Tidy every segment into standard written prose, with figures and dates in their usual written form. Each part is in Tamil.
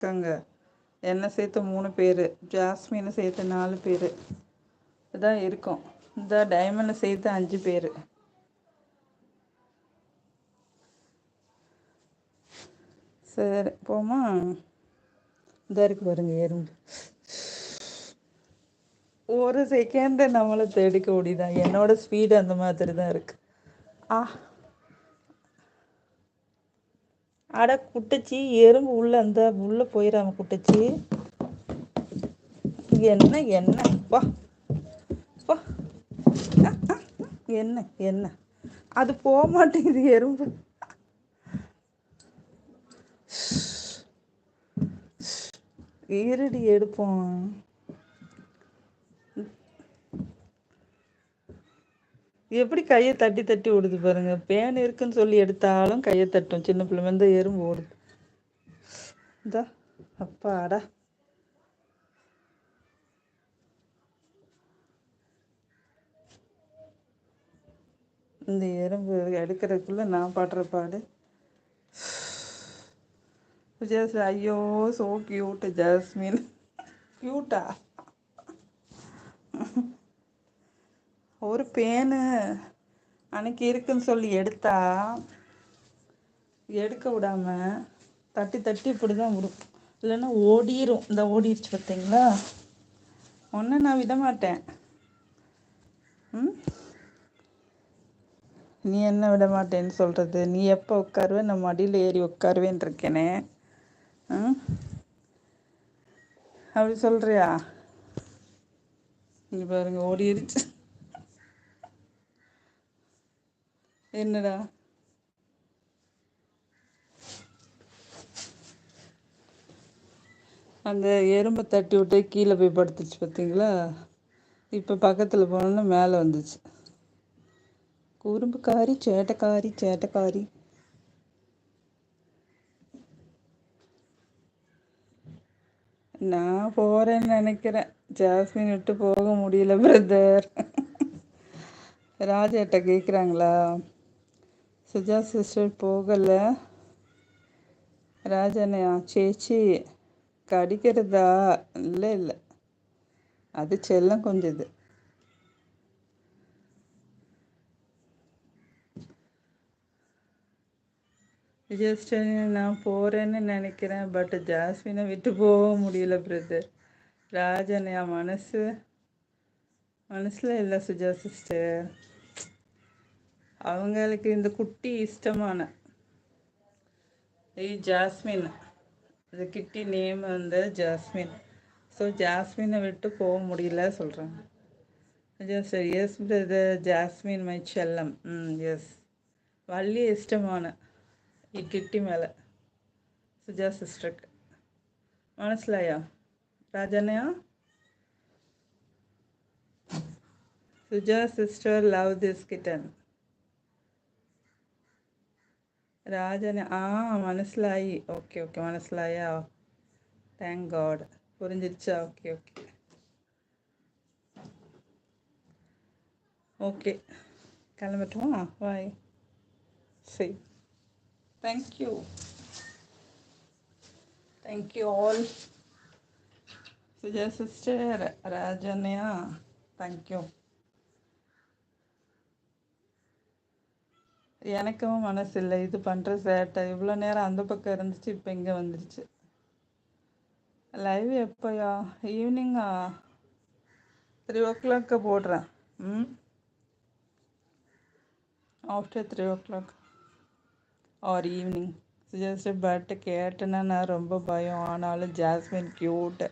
இருக்காங்க. என்னை சேர்த்து 3 பேர், ஜாஸ்மினை சேர்த்து 4 பேர் இதான் இருக்கும். இந்த டைமண்டை சேர்த்து 5 பேர். சரி போமா. இதாக இருக்கு பாருங்க எறும்பு. ஒரு செகண்ட் நம்மளை தேடிக்க முடியுதான். என்னோட ஸ்பீடு அந்த மாதிரி தான் இருக்கு. ஆ அட குட்டச்சி, எறும்பு உள்ள அந்த உள்ள போயிடாம குட்டச்சி. என்ன என்ன வா வா. என்ன என்ன அது போக மாட்டேங்குது எறும்பு. ஈரடி எடுப்போம். எப்படி கையை தட்டி தட்டி ஓடுது பாருங்க. பேன் இருக்குன்னு சொல்லி எடுத்தாலும் கையை தட்டும். சின்ன பிள்ளை வந்து எறும்பு ஓடுது. இதா அப்பாடா. இந்த எறும்பு எடுக்கிறதுக்குள்ள நான் பாடுற பாடு. ஐயோ சோ கியூட் ஜாஸ்மின். கியூட்டா ஒரு பேனு அன்னைக்கு இருக்குன்னு சொல்லி எடுத்தா எடுக்க விடாம தட்டி தட்டி இப்படி தான் விடும். இல்லைன்னா ஓடிரும். இந்த ஓடிடுச்சு பார்த்தீங்களா. ஒன்று நான் விட மாட்டேன். ம் நீ என்ன விட மாட்டேன்னு சொல்கிறது? நீ எப்போ உட்காருவே? நான் மடியில் ஏறி உட்காருவேன்னு இருக்கேனே. ம் அப்படி சொல்கிறியா? இங்கே பாருங்க ஓடிடுச்சு. என்னடா அந்த எறும்பை தட்டி விட்டு கீழே போய் படுத்துச்சு பார்த்தீங்களா. இப்போ பக்கத்தில் போனோன்னா மேலே வந்துச்சு. குறும்புக்காரி, சேட்டைக்காரி சேட்டைக்காரி. நான் போகிறேன்னு நினைக்கிறேன். ஜாஸ்மின் விட்டு போக முடியல பிரதர். ராஜாட்ட கேட்குறாங்களா? சுஜா சிஸ்டர் போகலை. ராஜனையா சேச்சி கடிக்கிறதா? இல்லை இல்லை, அது செல்லம் கொஞ்சது. ஜஸ்ட் நான் போகிறேன்னு நினைக்கிறேன். பட் ஜாஸ்மினை விட்டு போக முடியல பிரதர். ராஜனையா மனசில் இல்லை சுஜா சிஸ்டர். அவங்களுக்கு இந்த குட்டி இஷ்டமான ஜாஸ்மின். இந்த கிட்டி நேம் வந்து ஜாஸ்மின். ஸோ ஜாஸ்மினை விட்டு போக முடியல சொல்கிறாங்க. Just yes brother, Jasmine my செல்லம். எஸ் வள்ளி இஷ்டமான கிட்டி மேலே சுஜா சிஸ்டருக்கு. மனசிலாயா ராஜனையா? Suja sister love this kitten. ராஜனை மனசிலாயி. ஓகே ஓகே மனசிலாயா? Thank God. புரிஞ்சிருச்சா? ஓகே ஓகே ஓகே கிளம்பட்டுமா? பாய். சரி, தேங்க்யூ ஆல். சுஜா சிஸ்டர், ராஜனையா, தேங்க்யூ. எனக்கும் மனசு இல்லை இது பண்ணுற சேட்டை. இவ்வளோ நேரம் அந்த பக்கம் இருந்துச்சு, இப்போ இங்கே வந்துருச்சு. லைவ் எப்போயா? ஈவினிங்கா? 3 o'clock போடுறேன். After 3 o'clock or evening. Just but கேட்டேன்னா நான் ரொம்ப பயம். ஆனாலும் ஜாஸ்மின் க்யூட்.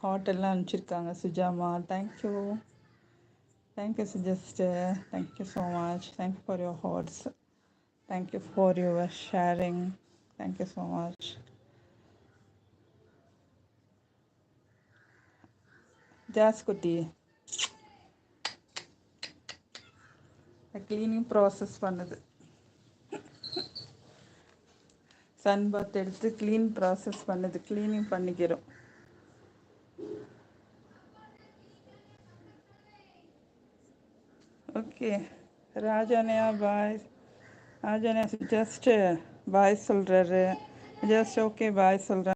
ஹாட்டெல்லாம் அனுப்பிச்சிருக்காங்க சுஜாமா. Thank you Suja sister. Thank you so much. Thank you for your hearts. Thank you for your sharing. Thank you so much. Jas குட்டி க்ளீனிங் ப்ராசஸ் பண்ணுது. சன் பாத் எடுத்து க்ளீன் ப்ராசஸ் பண்ணுது. க்ளீனிங் பண்ணிக்கிறோம். ஓகே ராஜானையா பாய். ராஜானையா ஜஸ்ட் பாய் சொல்கிறாரு. ஜஸ்ட் ஓகே பாய் சொல்கிறேன்.